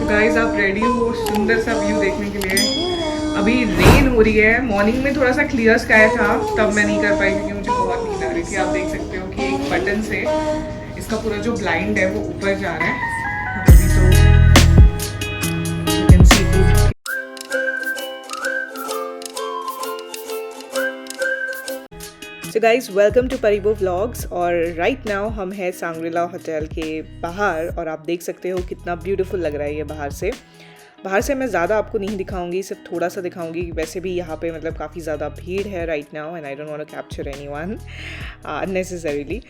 तो गाइस आप रेडी हो सुंदर सा व्यू देखने के लिए? अभी रेन हो रही है। मॉर्निंग में थोड़ा सा क्लियर स्काई था, तब मैं नहीं कर पाई क्योंकि मुझे बहुत नींद आ रही थी। आप देख सकते हो कि एक बटन से इसका पूरा जो ब्लाइंड है वो ऊपर जा रहा है। अभी तो you can see so guys welcome to Paribo vlogs. और राइट नाउ हम हैं सांग्रीला होटल के बाहर और आप देख सकते हो कितना ब्यूटीफुल लग रहा है ये बाहर से। मैं ज़्यादा आपको नहीं दिखाऊंगी, सिर्फ थोड़ा सा दिखाऊंगी। वैसे भी यहाँ पे मतलब काफ़ी ज़्यादा भीड़ है right now and I don't want to capture anyone unnecessarily.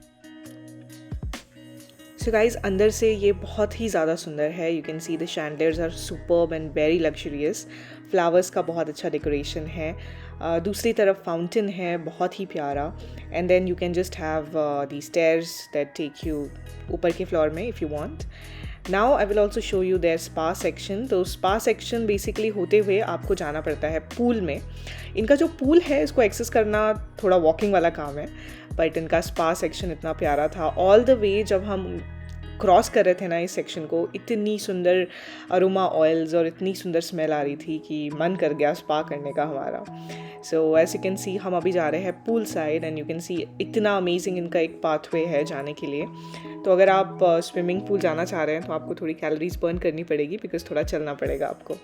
So guys अंदर से ये बहुत ही ज़्यादा सुंदर है। You can see the chandeliers are superb and very luxurious. Flowers का बहुत अच्छा डेकोरेशन है। दूसरी तरफ फाउंटेन है बहुत ही प्यारा। And then you can just have the stairs that take you ऊपर के फ्लोर में if you want. Now I will also show you their spa section. तो स्पा सेक्शन बेसिकली होते हुए आपको जाना पड़ता है पूल में। इनका जो पूल है इसको एक्सेस करना थोड़ा वॉकिंग वाला काम है, बट इनका स्पा सेक्शन इतना प्यारा था। ऑल द वे जब हम क्रॉस कर रहे थे ना इस सेक्शन को, इतनी सुंदर अरोमा ऑयल्स और इतनी सुंदर स्मेल आ रही थी कि मन कर गया स्पा करने का हमारा। So as you can see हम अभी जा रहे हैं pool side and you can see इतना अमेजिंग इनका एक पाथवे है जाने के लिए। तो अगर आप स्विमिंग पूल जाना चाह रहे हैं तो आपको थोड़ी कैलोरीज बर्न करनी पड़ेगी बिकॉज थोड़ा चलना पड़ेगा आपको।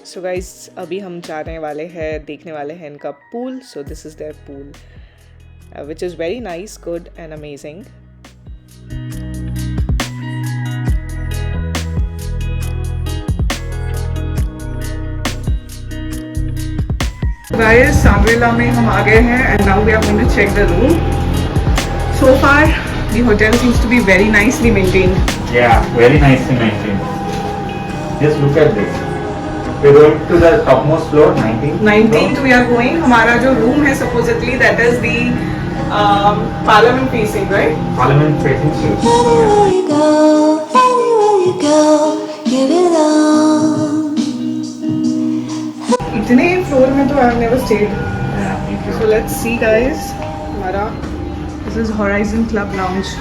सो गाइस अभी हम जाने वाले हैं, देखने वाले हैं इनका pool. So this is their pool which is very nice, good and amazing. Guys Shangri La में हम आ गए हैं and now we are going to check the room. So far the hotel seems to be very nicely maintained. Yeah, very nicely maintained. Just look at this. We're going to the topmost floor, 19th. 19th we are going. हमारा जो room है supposedly that is the Parliament facing, right? Parliament facing suite. Anywhere you go, anywhere you go, give it all. इतने floor में तो I have never stayed. Yeah, me too. So let's see guys. हमारा this is Horizon Club Lounge.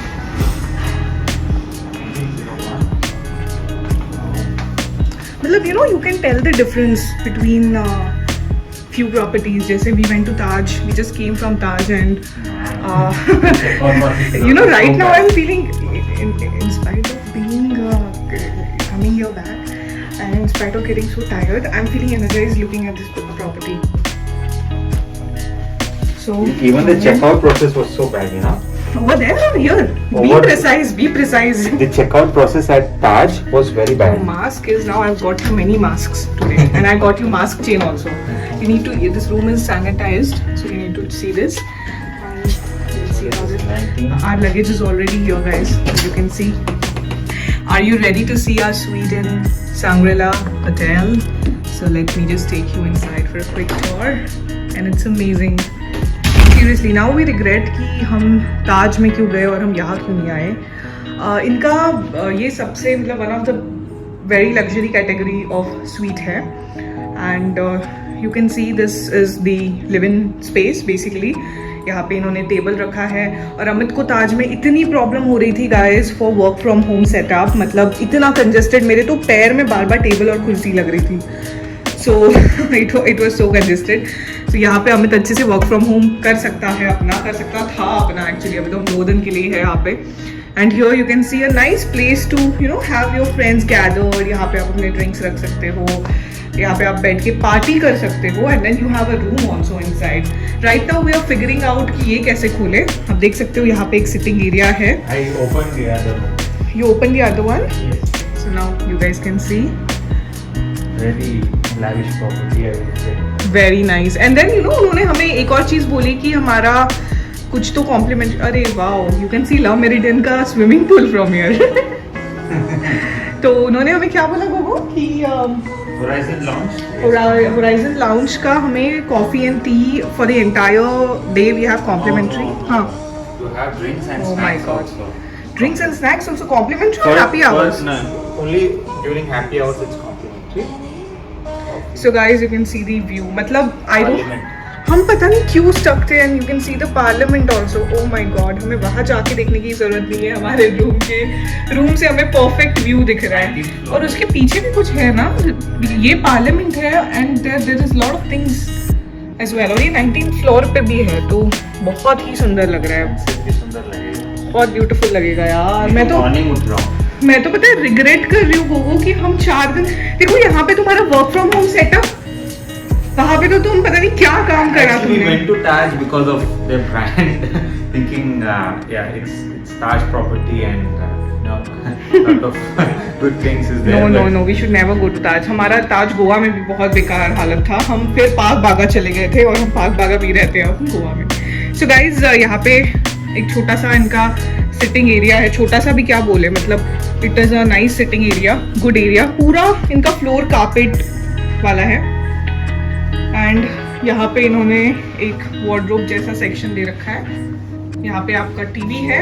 मतलब you know you can tell the difference between few properties. जैसे we went to Taj, we just came from Taj and you know right now I'm feeling in spite of being coming here back and in spite of getting so tired, I'm feeling energized looking at this property. So Even the checkout process was so bad, you know. over there or here? Be precise, be precise. The checkout process at Taj was very bad. Mask is now I've got you many masks today and I got you mask chain also. You need to, this room is sanitized, so you need to see this. And we'll see how this, our luggage is already here guys, as you can see. Are you ready to see our suite in Sangrila Hotel? So let me just take you inside for a quick tour and it's amazing. Seriously, now we regret कि हम ताज में क्यों गए और हम यहाँ क्यों नहीं आए। इनका ये सबसे मतलब one of the very luxury category of suite है and you can see this is the live in space basically. यहाँ पे इन्होंने टेबल रखा है और अमित को ताज में इतनी प्रॉब्लम हो रही थी guys for work from home setup, मतलब इतना कंजेस्टेड, मेरे तो पैर में बार बार टेबल और कुर्सी लग रही थी। So it was so congested. तो यहाँ पे अमित अच्छे से वर्क फ्रॉम होम कर सकता है, कर सकता था अपना एक्चुअली, अभी तो 2 दिन के लिए है यहाँ पे। And here you can see a nice place to you know have your friends gather. यहाँ पे आप अपने ड्रिंक्स रख सकते हो, यहाँ पे आप बैठ के पार्टी कर सकते हो and then you have a room also inside. Right now we are figuring out कि ये कैसे खोले। आप देख सकते हो यहाँ पे एक सिटिंग एरिया है। I opened the other one. You open the other one, Yes. So now you guys can see. Very lavish property, I would say. Very nice. And then you know उन्होंने हमें एक और चीज़ बोली कि हमारा कुछ तो कॉम्प्लीमेंट, अरे wow you can C love meridian का स्विमिंग पूल फ्रॉम हियर। तो उन्होंने हमें क्या बोला गोगो कि Horizon Lounge. होराइजन लाउंज का हमें coffee and tea for the entire day we have complimentary. हाँ, You have drinks and Oh my snacks God. also. Drinks and snacks also complimentary और happy hours. No, only during happy hours it's complimentary. So guys you can see the view, मतलब I don't, हम पता नहीं क्यों stuck थे and you can see the parliament also. Oh my god, हमें वहाँ जाके देखने की जरूरत नहीं है, हमारे रूम से हमें परफेक्ट व्यू दिख रहा है। और उसके पीछे भी कुछ है ना, ये पार्लियामेंट है and there is lot of things as well. और ये 19th फ्लोर पे भी है, तो बहुत ही सुंदर लग रहा है, सुंदर लगेगा, बहुत ब्यूटीफुल लगेगा यार। मॉर्निंग उठ रहा हूँ। मैं तो पता है रिग्रेट कर रही हूँ गोगो कि हम 4 दिन, देखो यहाँ पे तुम्हारा वर्क फ्रॉम होम सेटअप, वहाँ पे तो तुम पता नहीं क्या काम करा Actually, we तुमने। went to Taj because of their brand, thinking, yeah, it's Taj property and lot of good things is there. No, we should never go to ताज। हमारा ताज गोवा में भी बहुत बेकार हालत था, हम फिर पार्क बागा चले गए थे और हम पार्क बागा भी रहते हैं अब गोवा में। सो गाइज यहाँ पे एक छोटा सा इनका सिटिंग एरिया है, छोटा सा भी क्या बोले, मतलब it is a nice sitting area, good area. पूरा इनका फ्लोर कारपेट वाला है एंड यहाँ पे इन्होंने एक वार्डरोब जैसा सेक्शन दे रखा है। यहाँ पे आपका टीवी है,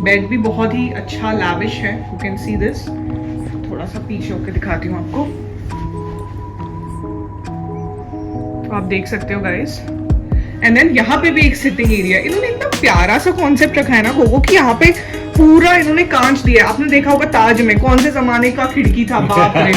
बेड भी बहुत ही अच्छा लैविश है, यू कैन सी दिस। थोड़ा सा पीछे होकर दिखाती हूँ आपको, तो आप देख सकते हो गाइस। एंड देन यहाँ पे भी एक सिटिंग एरिया। इन्होंने इतना प्यारा सा कॉन्सेप्ट रखा है ना गोगो कि यहाँ पे पूरा इन्होंने कांच दिया है। आपने देखा होगा ताज में कौन से जमाने का खिड़की था, बाप रे।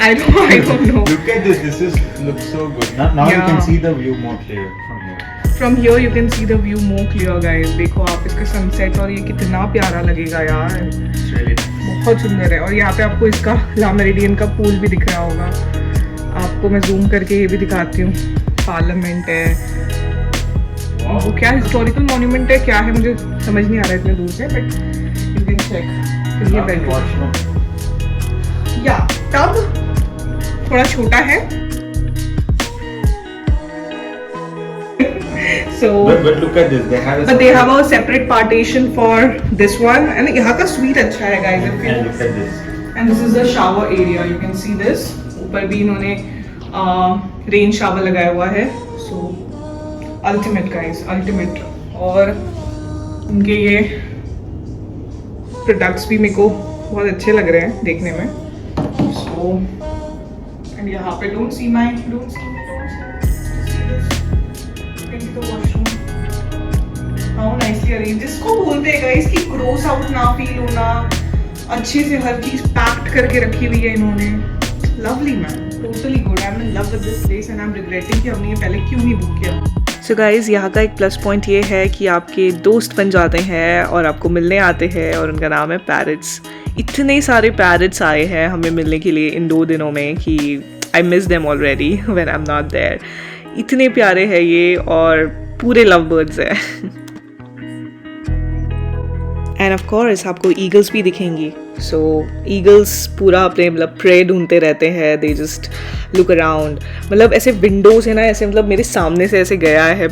I don't know. Look at this looks so good. Now you Yeah. can see the view more clear from here. From here you can see the view more clear guys। देखो आप इसका सनसेट, और ये कितना प्यारा लगेगा यार, It's really nice. बहुत सुंदर है। और यहाँ पे आपको इसका ला मेरिडियन का पूल भी दिख रहा होगा, आपको मैं जूम करके ये भी दिखाती हूँ। पार्लियामेंट है, वो क्या हिस्टोरिकल मॉन्यूमेंट है क्या है मुझे समझ नहीं आ रहा है इतने दूर से, बट यू कैन चेक। ये बेडरूम Washroom. या टब थोड़ा छोटा है, so But look at this. They have a but they have a separate partition for this one, and यहाँ का suite अच्छा है guys। if and you look at this. and this is the shower area, you can see this। ऊपर भी इन्होंने rain shower लगाया हुआ है, so ultimate guys, ultimate। और उनके ये प्रोडक्ट्स भी मेरे को बहुत अच्छे लग रहे हैं देखने में। so and यहाँ पे don't see this, the washroom, how nicely arranged। जिसको बोलते हैं guys कि gross out ना फील होना, अच्छे से हर चीज पैक्ड करके रखी हुई है इन्होंने। lovely man, totally good। I'm in love with this place and I'm regretting कि हमने ये पहले क्यों नहीं बुक किया। सो गाइज़ यहाँ का एक प्लस पॉइंट ये है कि आपके दोस्त बन जाते हैं और आपको मिलने आते हैं, और उनका नाम है पैरट्स। इतने सारे पैरट्स आए हैं हमें मिलने के लिए इन 2 दिनों में कि I miss them already when I am not there. इतने प्यारे हैं ये, और पूरे लव बर्ड्स हैं। एंड ऑफ कोर्स आपको ईगल्स भी दिखेंगी। सो ईगल्स पूरा अपने मतलब प्रे ढूंढते रहते हैं, दे जस्ट लुक अराउंड। मतलब ऐसे विंडोज है ना, ऐसे मतलब मेरे सामने से ऐसे गया है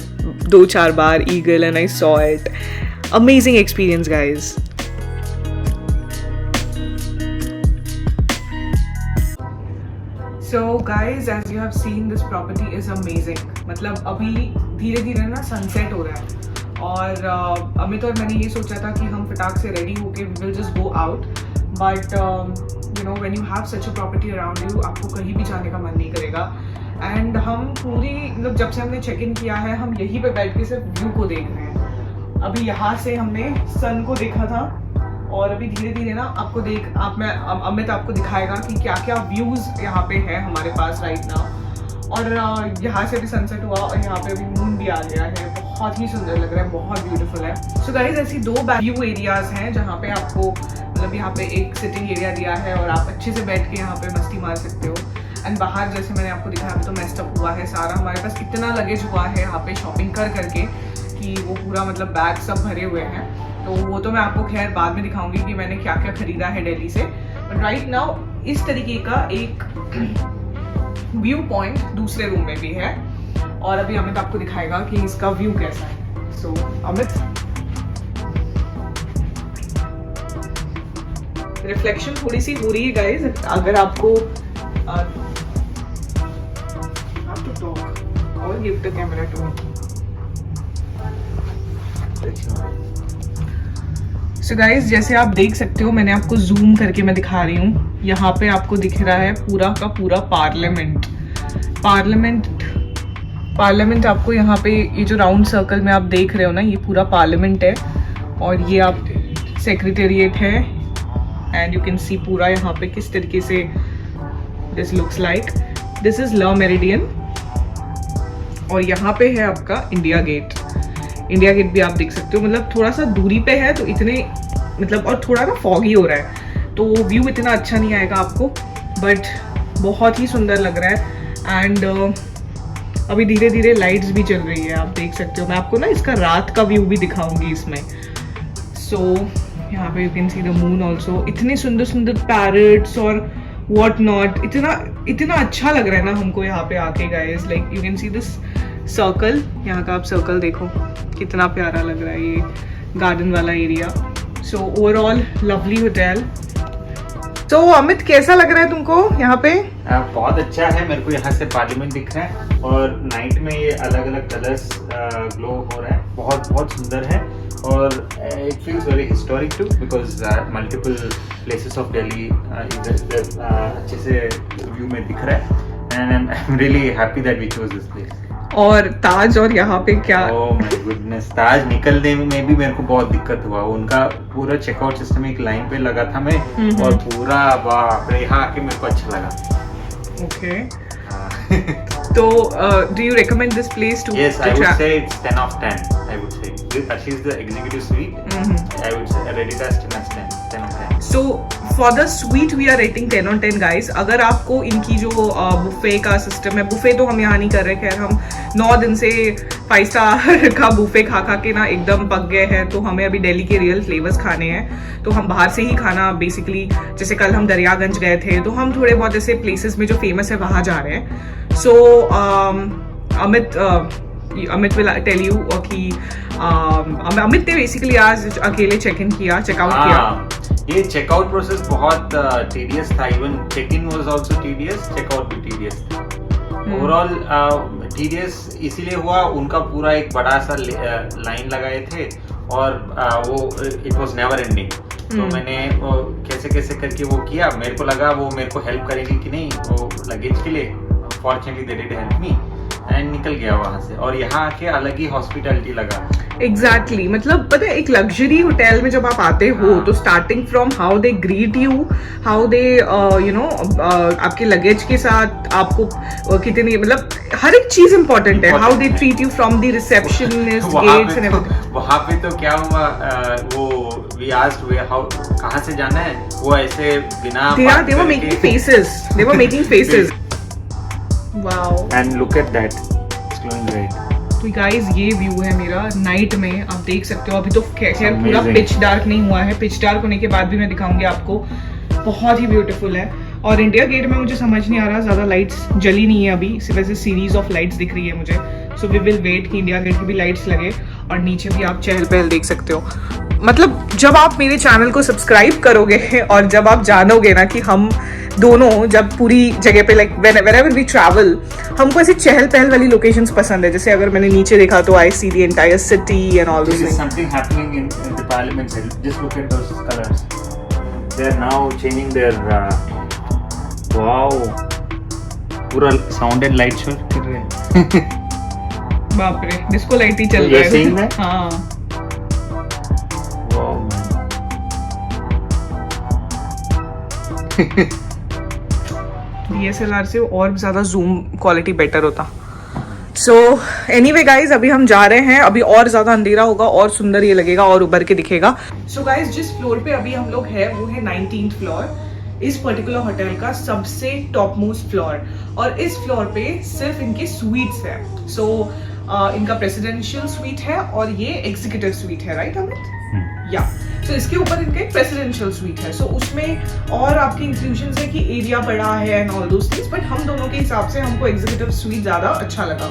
2-4 बार eagle and I saw it. Amazing experience guys. So guys, as you have seen, this property is amazing। मतलब अभी धीरे धीरे ना सनसेट हो रहा है, और अमित और मैंने ये सोचा था कि हम फटाक से रेडी होके we will just go out, but you know when you have such a property around you, आपको कहीं भी जाने का मन नहीं करेगा। एंड हम पूरी मतलब जब से हमने चेक इन किया है, हम यहीं पे बैठ के सिर्फ व्यू को देख रहे हैं। अभी यहाँ से हमने सन को देखा था, और अभी धीरे धीरे ना आपको अमित आपको दिखाएगा कि क्या क्या व्यूज यहाँ पे है हमारे पास राइट नाउ। और यहाँ से भी सनसेट हुआ, और यहाँ पे अभी मून भी आ गया है, बहुत ही सुंदर लग रहा है, बहुत ब्यूटीफुल है। सो गाइज ऐसी 2 व्यू एरियाज हैं जहाँ पे आपको मतलब यहाँ पे एक सिटिंग एरिया दिया है, और आप अच्छे से बैठ के यहाँ पे मस्ती मार सकते हो। एंड बाहर जैसे मैंने आपको दिखाया, अभी तो मेस्ड अप हुआ है सारा, हमारे पास इतना लगेज हुआ है यहाँ पे शॉपिंग कर करके कि वो पूरा मतलब बैग सब भरे हुए हैं। तो वो तो मैं आपको खैर बाद में दिखाऊंगी कि मैंने क्या क्या खरीदा है दिल्ली से। बट राइट नाउ इस तरीके का एक व्यू पॉइंट दूसरे रूम में भी है, और अभी अमित आपको दिखाएगा कि इसका व्यू कैसा है। सो अमित, रिफ्लेक्शन थोड़ी सी हो रही है गाइज, अगर आपको और give the camera to me. So guys जैसे आप देख सकते हो, मैंने आपको जूम करके मैं दिखा रही हूँ, यहाँ पे आपको दिख रहा है पूरा का पूरा पार्लियामेंट पार्लियामेंट आपको यहाँ पे ये जो राउंड सर्कल में आप देख रहे हो ना, ये पूरा पार्लियामेंट है और ये आप सेक्रेटेरिएट है एंड यू कैन सी पूरा यहाँ पे किस तरीके से this looks like. This is Le Meridien और यहाँ पे है आपका इंडिया गेट। इंडिया गेट भी आप देख सकते हो, मतलब थोड़ा सा दूरी पे है तो इतने मतलब, और थोड़ा ना फॉगी हो रहा है तो व्यू इतना अच्छा नहीं आएगा आपको, बट बहुत ही सुंदर लग रहा है। एंड अभी धीरे धीरे लाइट्स भी चल रही है, आप देख सकते हो। मैं आपको ना इसका रात का व्यू भी दिखाऊंगी इसमें। सो यहाँ पे you can see the moon also. इतने सुंदर सुंदर पैरट्स और व्हाट नॉट, इतना अच्छा लग रहा है ना हमको यहाँ पे आके guys. Like you can see this circle, यहाँ का आप सर्कल देखो कितना प्यारा लग रहा है, ये गार्डन वाला area. So overall lovely hotel. तो अमित कैसा लग रहा है तुमको यहाँ पे? बहुत अच्छा है, मेरे को यहाँ से पार्लियामेंट दिख रहा है और नाइट में ये अलग अलग कलर्स ग्लो हो रहा है, बहुत सुंदर है। और it feels very historic too because multiple places of Delhi अच्छे से व्यू में दिख रहा है and I am really happy that we chose this place. और ताज और यहाँ पे क्या, ओह माय गुडनेस, ताज निकलने में भी मेरे को बहुत दिक्कत हुआ। उनका पूरा चेकआउट सिस्टम एक लाइन पे लगा था मैं और पूरा बाप रे, यहाँ आके मेरे को अच्छा लगा। ओके तो do you recommend this place to? Yes, I would say it's 10 of 10. I would say she's the executive suite. I would say rate it as 10 of 10. So for the suite we are rating 10 on 10 guys. अगर आपको इनकी जो buffet का system है, buffet तो हम यहाँ नहीं कर रहे, खैर हम 9 दिन से 5 स्टार का बुफे खा के ना एकदम पक गए हैं, तो हमें अभी दिल्ली के रियल फ्लेवर्स खाने हैं। तो हम बाहर से ही खाना बेसिकली, जैसे कल हम दरियागंज गए थे तो हम थोड़े बहुत ऐसे प्लेसेस में जो फेमस है वहाँ जा रहे हैं। So Amit will tell you कि अमित ने बेसिकली आज अकेले चेकआउट किया। ये चेकआउट प्रोसेस बहुत टीडियस था, even check in was also tedious, checkout भी टीडियस था। ओवरऑल टीडियस इसीलिए हुआ, उनका पूरा एक बड़ा सा लाइन लगाए थे और वो इट वाज नेवर एंडिंग। तो मैंने कैसे करके वो किया, मेरे को लगा वो मेरे को हेल्प करेगी कि नहीं वो लगेज के लिए। Fortunately they did help me and निकल गया वहाँ से, और यहाँ आके अलग ही हॉस्पिटैलिटी लगा। Exactly, मतलब पता है एक लग्जरी होटल में जब आप आते हो तो starting from how they greet you, how they आपके लगेज के साथ आपको कितनी, मतलब हर एक चीज इम्पोर्टेंट है। How they treat you from the receptionist, gates and everything. वहाँ पे तो क्या हुआ, वो वी आस्क्ड वे हाउ, कहाँ से जाना है, वो ऐसे बिना they were making faces Wow. And look at that, it's glowing red. तो गाइस ये व्यू है मेरा नाइट में, आप देख सकते हो। अभी तो खैर पूरा पिच डार्क नहीं हुआ है, पिच डार्क होने के बाद भी मैं दिखाऊंगी आपको। बहुत ही ब्यूटीफुल है। और इंडिया गेट में मुझे समझ नहीं आ रहा, ज्यादा लाइट्स जली नहीं है अभी, सिर्फ ऐसे सीरीज ऑफ लाइट्स दिख रही है मुझे। सो वी विल वेट कि इंडिया गेट की भी लाइट्स लगे। और नीचे भी आप चहल पहल देख सकते हो। मतलब जब आप मेरे चैनल को सब्सक्राइब करोगे और जब आप जानोगे ना कि हम दोनों जब पूरी जगह पे लाइक whenever we travel, हमको ऐसी चहल पहल वाली लोकेशंस पसंद है। जैसे अगर मैंने नीचे देखा तो I see the entire city and all those things. This is something happening in the parliament. Just look at those colors. They are now changing their wow. पूरा sound and light show कर रहे हैं। बाप रे, disco light ही चल रहा है। You're seeing that? हाँ। Wow. DSLR से और ज्यादा जूम क्वालिटी बेटर होता। सो एनीवे गाइज, अभी हम जा रहे हैं, अभी और ज्यादा अंधेरा होगा और सुंदर ये लगेगा और उभर के दिखेगा। सो गाइज, जिस फ्लोर पे अभी हम लोग हैं वो है 19th फ्लोर, इस पर्टिकुलर होटल का सबसे टॉप मोस्ट फ्लोर। और इस फ्लोर पे सिर्फ इनके स्वीट्स है। सो इनका प्रेसिडेंशियल स्वीट है और ये एग्जीक्यूटिव स्वीट है, राइट अमित? या तो इसके ऊपर इनका एक प्रेसिडेंशियल स्वीट है। सो उसमें और आपके इंक्लूजन्स है कि एरिया बड़ा है and all those things, but हम दोनों के हिसाब से हमको एग्जीक्यूटिव स्वीट ज़्यादा अच्छा लगा।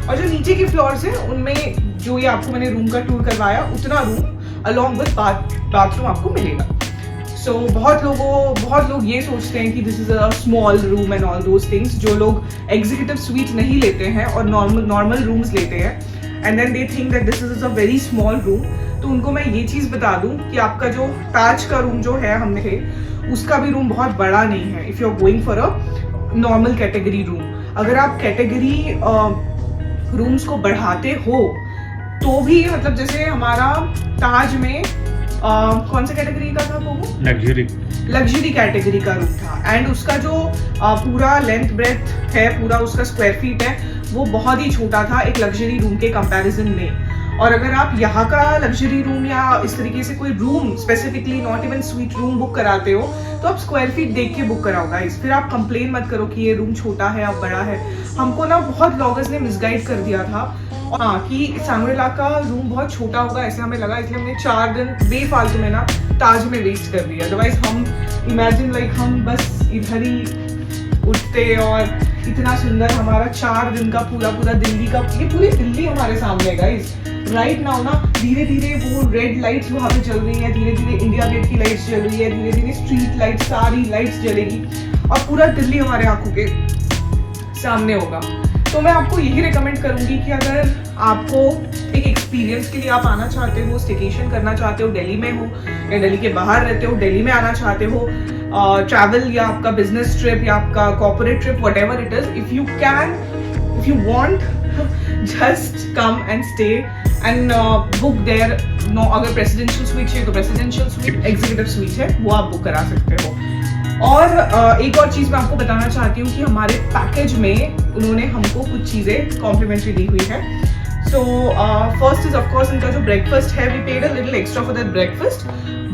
और जो नीचे की फ्लोर्स है उनमें जो ये आपको मैंने रूम का टूर करवाया, उतना रूम अलॉन्ग विद बाथरूम आपको मिलेगा। सो बहुत लोग ये सोचते हैं कि this is a small room and all those things. जो लोग एग्जीक्यूटिव स्वीट नहीं लेते हैं और नॉर्मल रूम्स लेते हैं and then they think that this is a very small room, तो उनको मैं ये चीज़ बता दूं कि आपका जो ताज का रूम जो है हमने थे, उसका भी रूम बहुत बड़ा नहीं है। If you are going for a normal category room, अगर आप कैटेगरी रूम्स को बढ़ाते हो तो भी मतलब जैसे हमारा ताज में कौन सा कैटेगरी का था वो? लग्जरी कैटेगरी का रूम था एंड उसका जो पूरा लेंथ ब्रेथ है, पूरा उसका स्क्वायर फीट है, वो बहुत ही छोटा था एक लग्जरी रूम के कंपैरिजन में। और अगर आप यहाँ का लग्जरी रूम या इस तरीके से कोई room specifically not even suite room book कराते हो तो आप स्क्वायर फीट देख के बुक कराओ गाइस, फिर आप कंप्लेन मत करो कि ये रूम छोटा है अब बड़ा है। हमको ना बहुत ब्लॉगर्स ने मिसगाइड कर दिया था हाँ कि सांग्रीला का रूम बहुत छोटा होगा ऐसे हमें लगा, इसलिए हमने 4 दिन बेफालतू में ना ताज में वेस्ट कर दिया। अदरवाइज हम इमेजिन लाइक हम बस इधर ही उठते और इतना सुंदर हमारा 4 दिन का पूरा दिल्ली का, ये पूरी दिल्ली हमारे सामने है गाइस राइट नाउ ना। धीरे धीरे वो रेड लाइट्स वहाँ पे चल रही है, धीरे धीरे इंडिया गेट की लाइट्स जल रही है, धीरे धीरे स्ट्रीट लाइट्स सारी लाइट्स जलेगी और पूरा दिल्ली हमारे आंखों के सामने होगा। तो मैं आपको यही रिकमेंड करूंगी कि अगर आपको एक एक्सपीरियंस के लिए आप आना चाहते हो, स्टेकेशन करना चाहते हो, दिल्ली में हो या दिल्ली के बाहर रहते हो, दिल्ली में आना चाहते हो, ट्रैवल या आपका बिजनेस ट्रिप या आपका corporate trip whatever it is, if you want just come and stay and book there. No अगर प्रेसिडेंशियल स्वीट है तो प्रेसिडेंशियल स्वीट, एग्जीक्यूटिव स्वीट है वो आप बुक करा सकते हो। और एक और चीज़ मैं आपको बताना चाहती हूँ कि हमारे पैकेज में उन्होंने हमको कुछ चीज़ें कॉम्प्लीमेंट्री दी हुई है। सो फर्स्ट इज ऑफकोर्स इनका जो ब्रेकफास्ट है, we paid a little extra for that breakfast,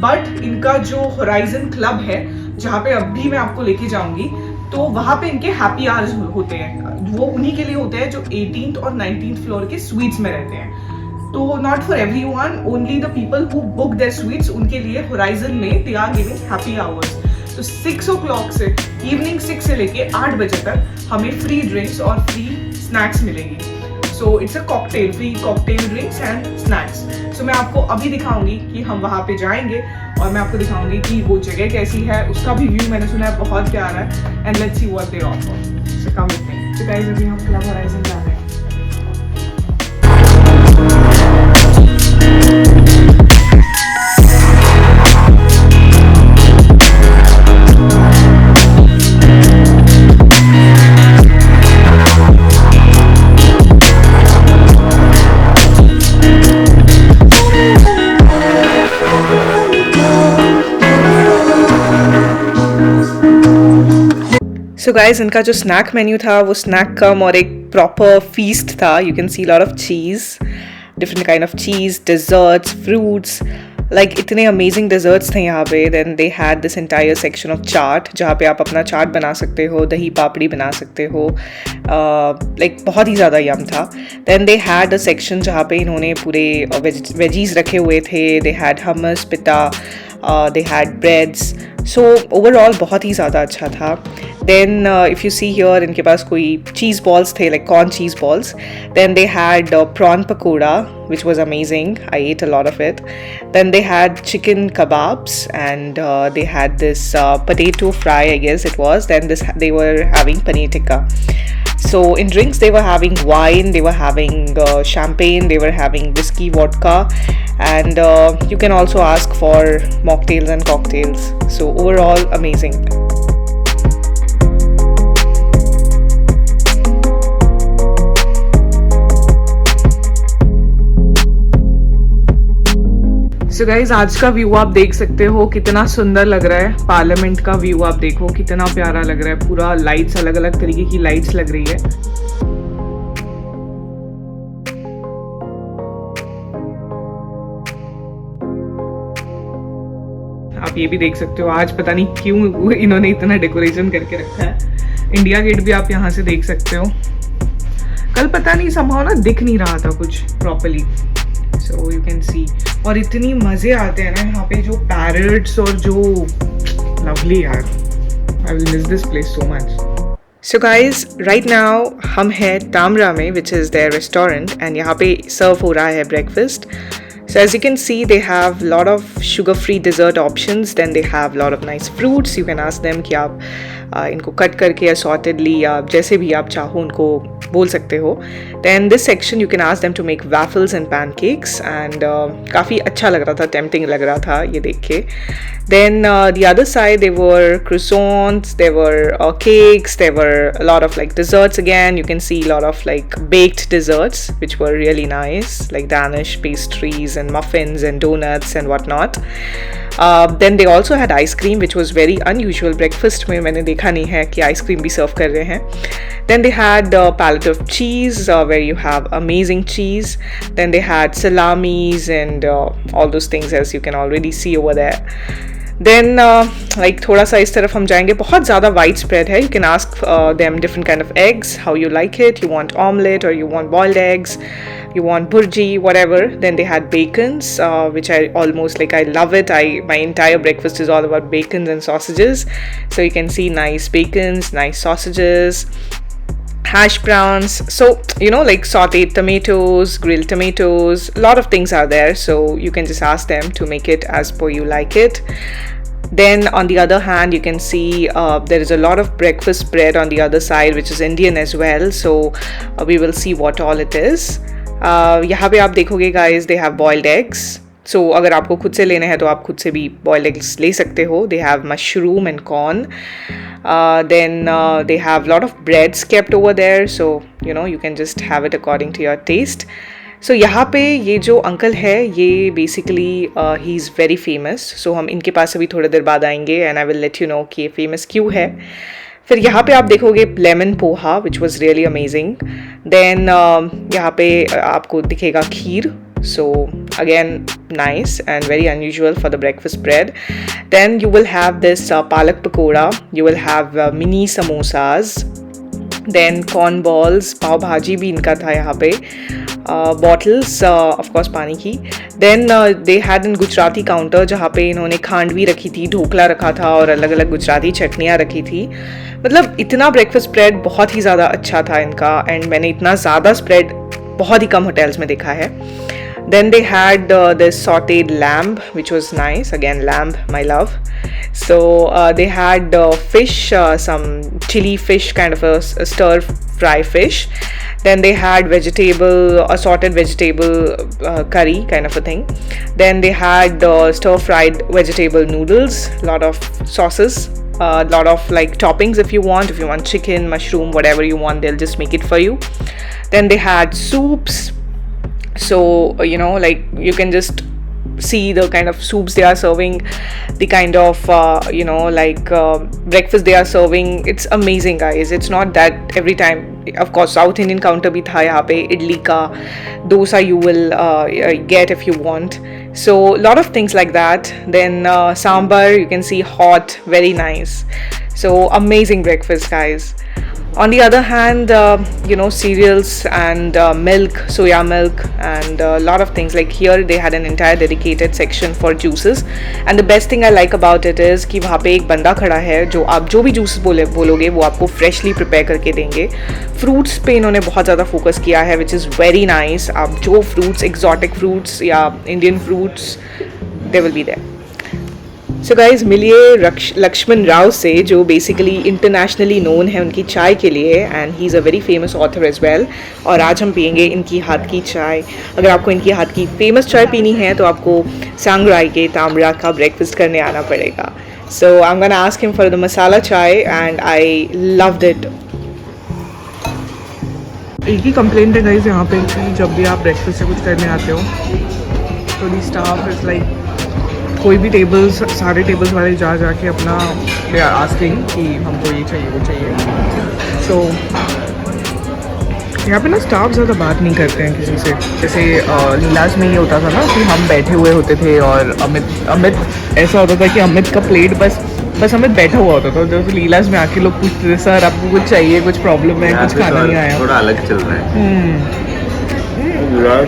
but इनका जो होराइजन क्लब है जहाँ पे अभी मैं आपको लेके जाऊंगी तो वहाँ पे इनके हैप्पी आवर्स होते हैं, वो उन्हीं के लिए होते हैं जो 18th और 19th फ्लोर के स्वीट्स में रहते हैं। तो not for everyone, only the people who book their suites, उनके लिए होराइजन में they are giving happy hours. तो 6 o'clock से इवनिंग 6 से लेके 8 बजे तक हमें फ्री ड्रिंक्स और फ्री स्नैक्स मिलेंगी। So it's a cocktail, free cocktail drinks and snacks. So मैं आपको अभी दिखाऊंगी कि हम वहाँ पे जाएंगे और मैं आपको दिखाऊंगी कि वो जगह कैसी है, उसका भी व्यू मैंने सुना है बहुत प्यारा है and let's see what they offer. So come with me. So guys अभी हम क्लब होराइजन जा रहे हैं। सो गाइज इनका जो स्नैक मेन्यू था वो स्नैक कम और एक प्रॉपर फीस्ट था। You can see lot of cheese, different kind of cheese, desserts, fruits, like इतने अमेजिंग डेजर्ट्स थे यहाँ पे। Then they had this entire section of chaat जहाँ पे आप अपना चाट बना सकते हो, दही पापड़ी बना सकते हो, लाइक बहुत ही ज़्यादा यम था। Then they had a section जहाँ पे इन्होंने पूरे वेजीज रखे हुए थे। दे had hummus, pita, they had breads. So overall बहुत ही ज़्यादा अच्छा था। Then if you see here इनके पास कोई चीज़ बॉल्स थे, like corn cheese balls. Then they had prawn pakora which was amazing. I ate a lot of it. Then they had chicken kebabs and they had this potato fry, I guess it was. Then they were having paneer tikka. So in drinks they were having wine, they were having champagne, they were having whiskey, vodka, and you can also ask for mocktails and cocktails. So overall amazing. So guys आज का view आप देख सकते हो कितना सुंदर लग रहा है। पार्लियामेंट का व्यू आप देखो कितना प्यारा लग रहा है, पूरा लाइट्स, अलग अलग तरीके की लाइट्स लग रही है। आप ये भी देख सकते हो आज पता नहीं क्यों इन्होंने इतना डेकोरेशन करके रखा है। इंडिया गेट भी आप यहाँ से देख सकते हो। कल पता नहीं समहाउ ना दिख नहीं रहा था कुछ प्रॉपर्ली, सो यू कैन सी। और इतनी मजे आते हैं ना यहाँ पे, जो पैरट्स और जो लवली यार, I will miss this place so much. So guys right now हम हैं तामरा में, which is their restaurant, and यहाँ पे सर्व हो रहा है breakfast. So as you can see, they have a lot of sugar-free dessert options. Then they have a lot of nice fruits. You can ask them कि आप इनको cut करके या सॉर्टेडली या जैसे भी आप चाहो उनको बोल सकते हो. Then this section you can ask them to make waffles and pancakes and काफ़ी अच्छा लग रहा था, टेम्पटिंग लग रहा था ये देख के. Then the other side, there were croissants, there were cakes, there were a lot of like desserts again. You can see a lot of like baked desserts, which were really nice, like Danish pastries and muffins and donuts and whatnot. Then they also had ice cream, which was very unusual. Breakfast में मैंने देखा नहीं है कि ice cream भी serve कर रहे हैं. Then they had a palette of cheese, where you have amazing cheese. Then they had salamis and all those things, as you can already see over there. Then like थोड़ा सा इस तरफ हम जाएंगे, बहुत ज़्यादा वाइड स्प्रेड है. You can ask them different kind of eggs, how you like it. You want omelette or you want boiled eggs, you want burji, whatever. Then they had bacons, which I almost like, I love it. My entire breakfast is all about bacons and sausages. So you can see nice bacons, nice sausages, hash browns, so you know, like sauteed tomatoes, grilled tomatoes, a lot of things are there, so you can just ask them to make it as per you like it. Then on the other hand, you can see there is a lot of breakfast spread on the other side, which is Indian as well, so we will see what all it is. यहाँ पे आप देखोगे guys, they have boiled eggs. So अगर आपको खुद से लेने हैं तो आप खुद से भी boiled eggs ले सकते हो. They have mushroom and corn. Then they have a lot of breads kept over there, so you know, you can just have it according to your taste. So यहाँ पे ये जो अंकल है, ये basically he is very famous. So हम इनके पास अभी थोड़ी देर बाद आएंगे and I will let you know कि ये famous क्यों है. फिर यहाँ पे आप देखोगे lemon poha, which was really amazing. Then यहाँ पे आपको दिखेगा खीर. So again, nice and very unusual for the breakfast bread. Then you will have this palak pakoda. You will have mini samosas. Then corn balls, pav bhaji भी इनका था यहाँ पे. Bottles, of course पानी की. Then they had an Gujarati counter जहाँ पे इन्होंने खांडवी रखी थी, ढोकला रखा था और अलग अलग गुजराती चटनियाँ रखी थी. मतलब इतना ब्रेकफास्ट स्प्रेड बहुत ही ज़्यादा अच्छा था इनका, एंड मैंने इतना ज़्यादा स्प्रेड बहुत ही कम होटल्स में देखा है. Then they had this sauteed lamb, which was nice. Again, lamb, my love. So they had fish, some chili fish, kind of a stir fry fish. Then they had assorted vegetable curry, kind of a thing. Then they had stir fried vegetable noodles, a lot of sauces, a lot of like toppings if you want chicken, mushroom, whatever you want, they'll just make it for you. Then they had soups. So you know, like you can just see the kind of soups they are serving, the kind of you know, like breakfast they are serving. It's amazing guys. It's not that every time, of course South Indian counter bhi tha yahan pe, idli ka, dosa you will get if you want. So a lot of things like that. Then sambar, you can see hot, very nice. So amazing breakfast guys. On the other hand, you know, cereals and milk, soya milk, and a lot of things. Like here, they had an entire dedicated section for juices. And the best thing I like about it is कि वहाँ पे एक बंदा खड़ा है जो आप जो भी juices बोलोगे वो आपको freshly prepare करके देंगे. Fruits पे इन्होंने बहुत ज़्यादा focus किया है, which is very nice. आप जो fruits, exotic fruits या Indian fruits, they will be there. So guys मिलिए लक्ष्मण राव से, जो बेसिकली इंटरनेशनली नोन है उनकी चाय के लिए, and he is a very famous author as well. और आज हम पियेंगे इनकी हाथ की चाय. अगर आपको इनकी हाथ की फेमस चाय पीनी है तो आपको सांगराई के तामरा का ब्रेकफास्ट करने आना पड़ेगा. So I am gonna ask him for the masala chai and I loved it. एक ही कंप्लेंट है गाइज यहाँ पे कि जब भी आप ब्रेकफास्ट से कुछ करने आते हो तो दी स्टाफ इज़ लाइक, कोई भी टेबल्स, सारे टेबल्स वाले जाके अपना दे आर आस्किंग कि हमको ये चाहिए वो चाहिए. सो यहाँ पे ना स्टाफ ज़्यादा बात नहीं करते हैं किसी से. जैसे लीलाज में ये होता था ना कि हम बैठे हुए होते थे और अमित ऐसा होता था कि अमित का प्लेट बस अमित बैठा हुआ होता था. जैसे लीलाज में आके लोग पूछते थे, सर आपको कुछ चाहिए, कुछ प्रॉब्लम है, कुछ खाना नहीं आया. थोड़ा अलग चल रहा है.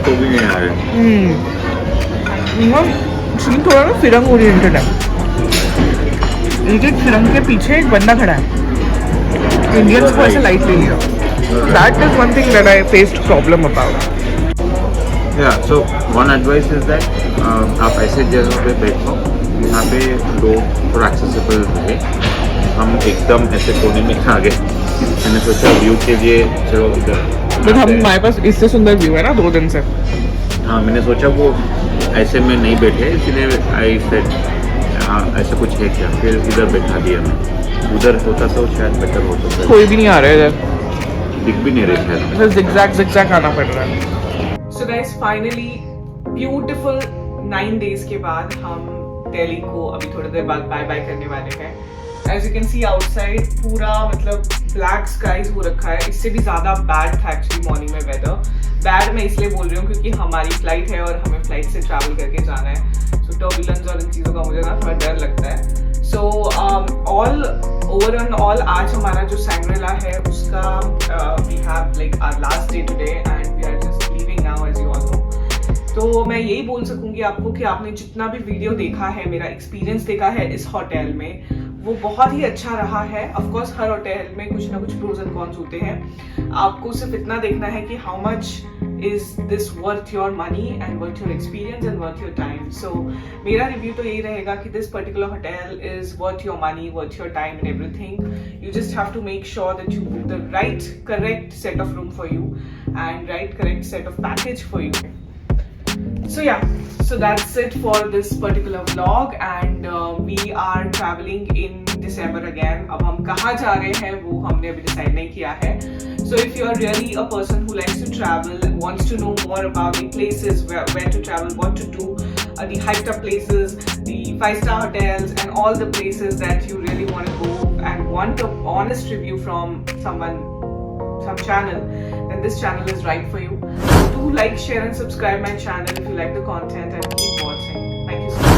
तो भी नहीं आ रहे. सीन थोड़ा ना फिरंग ओरिएंटेड है. एक फिरंग के पीछे एक बंदा खड़ा है. इंडियंस को ऐसे लाइट ले लिया. That is one thing that I faced problem about. Yeah so one advice is that आप ऐसे जगह पे बैठो यहाँ पे लोग थोड़ा एक्सेसिबल रहे, हम एकदम ऐसे कोने में आ गए। मैंने सोचा व्यू के लिए चलो इधर, बट हम हमारे पास इससे सुंदर व्यू है ना 2 दिन से। हाँ मैंने सोचा वो ऐसे में नहीं बैठे, इसीलिए आई सेड हाँ ऐसा कुछ है क्या, फिर इधर बैठा दिया मैं। उधर होता तो शायद बेटर होता, कोई भी नहीं आ रहा है इधर, दिख भी नहीं रहे शायद। बस zigzag आना पड़ रहा है। So guys, finally beautiful 9 days के बाद हम दिल्ली को अभी थोड़ी देर बाद बाय बाय करने वाले हैं। As you can see outside पूरा मतलब black skies हो रखा है, इससे भी ज़्यादा bad था actually मॉर्निंग में weather। Bad मैं इसलिए बोल रही हूँ क्योंकि हमारी फ्लाइट है और हमें फ्लाइट से ट्रैवल करके जाना है, so turbulence और इन चीज़ों का मुझे ना थोड़ा डर लगता है। So all over and all आज हमारा जो Shangri-La है उसका we have like our last day today and we are just leaving now as you all know। तो मैं यही बोल सकूंगी आपको कि आपने जितना भी वीडियो देखा है, मेरा एक्सपीरियंस देखा है इस होटल में, वो बहुत ही अच्छा रहा है। ऑफ कोर्स हर होटल में कुछ ना कुछ प्रोज एंड कॉन्स होते हैं, आपको सिर्फ इतना देखना है कि how much is this worth your money and worth your experience and worth your time. So मेरा रिव्यू तो यही रहेगा कि this particular hotel is worth your money, worth your time and everything. You just have to make sure that you book the right correct set of room for you and right correct set of package for you. So yeah, so that's it for this particular vlog and we are traveling in December again। अब हम कहाँ जा रहे हैं वो हमने अभी decide नहीं किया है। So if you are really a person who likes to travel, wants to know more about the places where to travel, what to do, the hyped up places, the 5-star hotels and all the places that you really want to go and want an honest review from some channel, then this channel is right for you. Do like, share and subscribe my channel if you like the content and keep watching. Thank you so much.